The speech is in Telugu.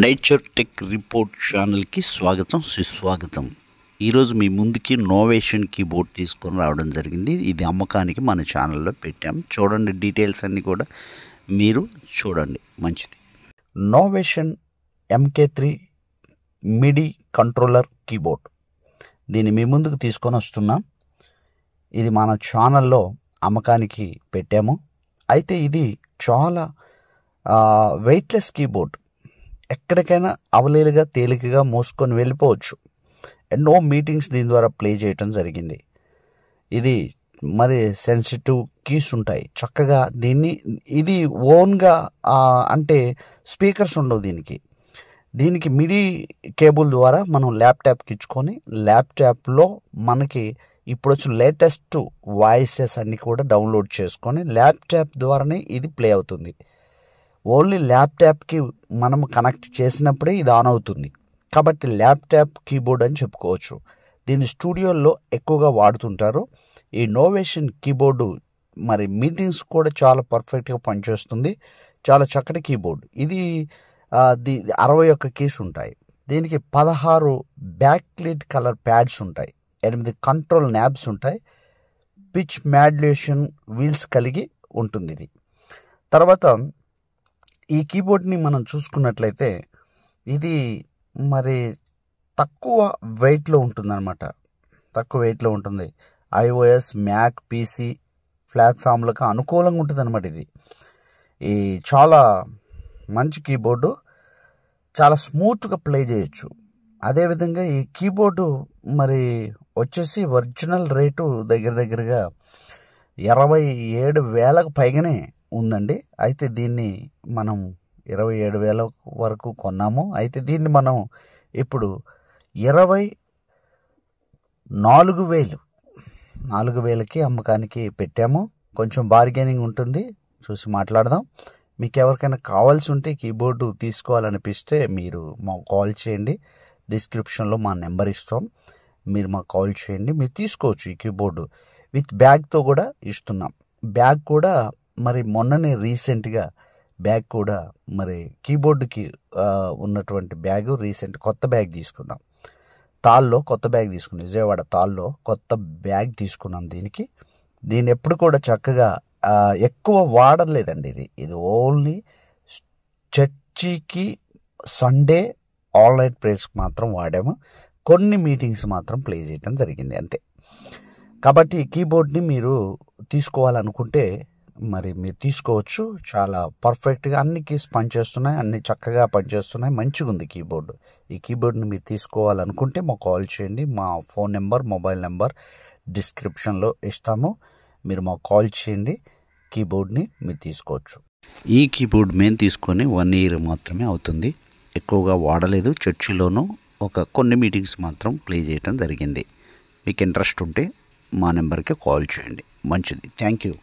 నేచర్ టెక్ రిపోర్ట్ ఛానల్కి స్వాగతం సుస్వాగతం. ఈరోజు మీ ముందుకి నోవేషన్ కీబోర్డ్ తీసుకొని రావడం జరిగింది. ఇది అమ్మకానికి మన ఛానల్లో పెట్టాం. చూడండి, డీటెయిల్స్ అన్నీ కూడా మీరు చూడండి. మంచిది. నోవేషన్ MK3 మిడి కంట్రోలర్ కీబోర్డ్, దీన్ని మీ ముందుకు తీసుకొని వస్తున్నాం. ఇది మన ఛానల్లో అమ్మకానికి పెట్టాము. అయితే ఇది చాలా వెయిట్లెస్ కీబోర్డ్. ఎక్కడికైనా అవలీలుగా తేలికగా మోసుకొని వెళ్ళిపోవచ్చు. ఎన్నో మీటింగ్స్ దీని ద్వారా ప్లే చేయటం జరిగింది. ఇది మరి సెన్సిటివ్ కీస్ ఉంటాయి. చక్కగా ఇది ఓన్గా అంటే స్పీకర్స్ ఉండవు దీనికి మిడి కేబుల్ ద్వారా మనం ల్యాప్టాప్కి ఇచ్చుకొని ల్యాప్టాప్లో మనకి ఇప్పుడు వచ్చిన లేటెస్ట్ వాయిసెస్ అన్నీ కూడా డౌన్లోడ్ చేసుకొని ల్యాప్టాప్ ద్వారానే ఇది ప్లే అవుతుంది. ఓన్లీ ల్యాప్టాప్కి మనం కనెక్ట్ చేసినప్పుడే ఇది ఆన్ అవుతుంది. కాబట్టి ల్యాప్టాప్ కీబోర్డ్ అని చెప్పుకోవచ్చు. దీన్ని స్టూడియోల్లో ఎక్కువగా వాడుతుంటారు. ఈ నోవేషన్ కీబోర్డు మరి మీటింగ్స్ కూడా చాలా పర్ఫెక్ట్గా పనిచేస్తుంది. చాలా చక్కటి కీబోర్డ్. ఇది 61 కీస్ ఉంటాయి. దీనికి 16 బ్యాక్ లీడ్ కలర్ ప్యాడ్స్ ఉంటాయి. 8 కంట్రోల్ న్యాబ్స్ ఉంటాయి. పిచ్ మాడ్యులేషన్ వీల్స్ కలిగి ఉంటుంది ఇది. తర్వాత ఈ కీబోర్డ్ని మనం చూసుకున్నట్లయితే ఇది మరి తక్కువ వెయిట్లో ఉంటుందన్నమాట. తక్కువ వెయిట్లో ఉంటుంది. iOS, మ్యాక్, PC ప్లాట్ఫామ్లకు అనుకూలంగా ఉంటుంది అన్నమాట. ఈ చాలా మంచి కీబోర్డు. చాలా స్మూత్గా ప్లే చేయొచ్చు. అదేవిధంగా ఈ కీబోర్డు మరి వచ్చేసి ఒరిజినల్ రేటు దగ్గరగా 27,000కు పైగానే ఉందండి. అయితే దీన్ని మనం 27,000 వరకు కొన్నాము. అయితే దీన్ని మనం ఇప్పుడు 24,000కి అమ్మకానికి పెట్టాము. కొంచెం బార్గెనింగ్ ఉంటుంది, చూసి మాట్లాడదాం. మీకు ఎవరికైనా కావాల్సి ఉంటే కీబోర్డు తీసుకోవాలనిపిస్తే మీరు మాకు కాల్ చేయండి. డిస్క్రిప్షన్లో మా నెంబర్ ఇస్తాం. మీరు మాకు కాల్ చేయండి, మీరు తీసుకోవచ్చు. ఈ కీబోర్డు విత్ బ్యాగ్తో కూడా ఇస్తున్నాం. బ్యాగ్ కూడా మరి మొన్ననే రీసెంట్గా బ్యాగ్ కూడా మరి కీబోర్డుకి ఉన్నటువంటి బ్యాగ్ కొత్త బ్యాగ్ తీసుకున్నాం. కొత్త బ్యాగ్ తీసుకున్నాం. విజయవాడ తాల్లో కొత్త బ్యాగ్ తీసుకున్నాం. దీన్ని ఎప్పుడు కూడా చక్కగా ఎక్కువ వాడలేదండి. ఇది ఓన్లీ చర్చికి, సండే ఆన్లైన్ ప్రేయర్స్కి మాత్రం వాడాము. కొన్ని మీటింగ్స్ మాత్రం ప్లే చేయడం జరిగింది, అంతే. కాబట్టి ఈ కీబోర్డ్ని మీరు తీసుకోవాలనుకుంటే మరి మీరు తీసుకోవచ్చు. చాలా పర్ఫెక్ట్గా అన్ని కీస్ పనిచేస్తున్నాయి, అన్ని చక్కగా పనిచేస్తున్నాయి. మంచిగా ఉంది కీబోర్డు. ఈ కీబోర్డ్ని మీరు తీసుకోవాలనుకుంటే మాకు కాల్ చేయండి. మా ఫోన్ నెంబర్, మొబైల్ నెంబర్ డిస్క్రిప్షన్లో ఇస్తాము. మీరు మాకు కాల్ చేయండి. కీబోర్డ్ని మీరు తీసుకోవచ్చు. ఈ కీబోర్డ్ మేము తీసుకొని 1 year మాత్రమే అవుతుంది. ఎక్కువగా వాడలేదు. చర్చిలోనూ కొన్ని మీటింగ్స్ మాత్రం ప్లే చేయడం జరిగింది. మీకు ఇంట్రెస్ట్ ఉంటే మా నెంబర్కి కాల్ చేయండి. మంచిది. Thank you.